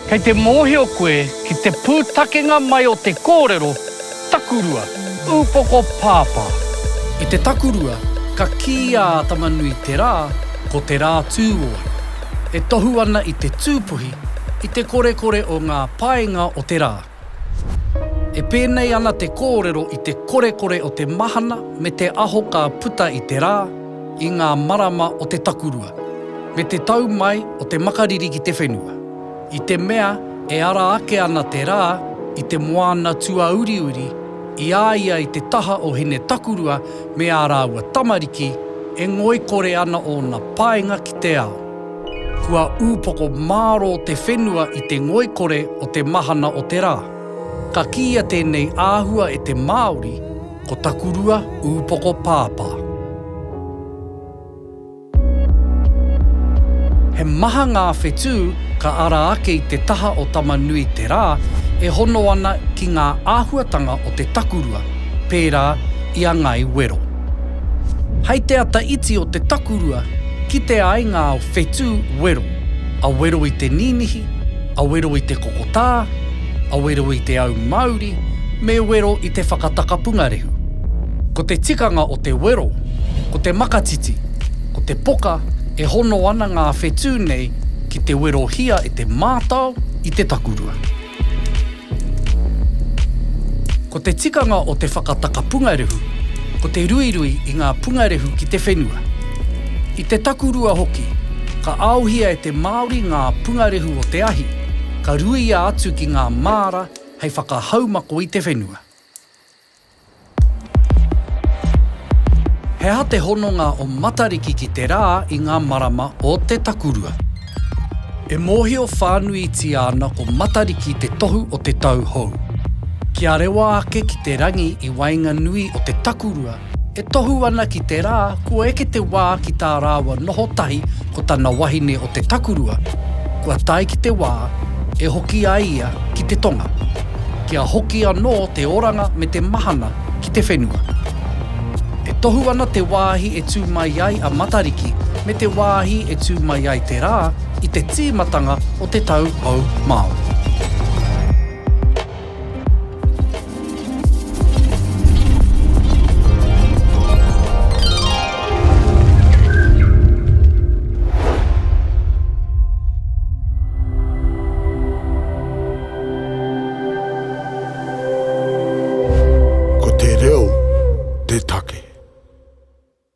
Kei te mōhio koe ki te pūtakenga mai o te kōrero, takurua, upoko pāpā. I te takurua, ka kia tamanui te rā, ko te rā tūoa. E tohu ana i te tūpuhi, i te kore o ngā paenga o te rā. E pēnei ana te kōrero i te kore o te mahana me te aho ka puta i te rā, i ngā marama o te takurua, me te tau mai o te makariri ki te whenua. I te mea e ara ake ana te rā i te moana tua uriuri, i āia i te taha o hine takurua me a rāua tamariki e ngoi kore ana o na paenga ki te ao. Kua ūpoko māro te whenua i te ngoi kore o te mahana o te rā. Ka kia tēnei āhua e te Māori, ko takurua ūpoko pāpā. He maha ngā whetū ka ara ake i te taha o tamanui te rā e hono ana ki ngā āhuatanga o te takurua, pērā i a ngai wero. Hei te ata iti o te takurua, ki te ainga o whetū wero. A wero i te ninihi, a wero i te kokotā, a wero i te au Māori, me wero i te whakatakapungarehu. Ko te tikanga o te wero, ko te makatiti, ko te poka, e hono ana ngā whetū nei ki te wero hia i te mātau i te takurua. Ko te tikanga o te whakatakapungarehu, ko te ruirui i ngā pungarehu ki te whenua. I te takurua hoki, ka auhia e te Māori ngā pungarehu o te ahi, ka ruia atu ki ngā māra hei whakahaumako i te whenua. He ha te hononga o matariki ki te rā i ngā marama o te takurua. E mōhio whānui ti ana ko matariki te tohu o te tau hou. Kia rewa ake ki te rangi i wainga nui o te takurua, e tohu ana ki te rā kua eke te wā ki tā rāua noho tahi ko tana wahine o te takurua, kua tai ki te wā e hoki a ia ki te tonga. Kia hoki anō te oranga me te mahana ki te whenua. E tohu ana te wāhi e tū mai ai a matariki me te wāhi e tū mai ai te rā i te tīmatanga o te tau hou Māori.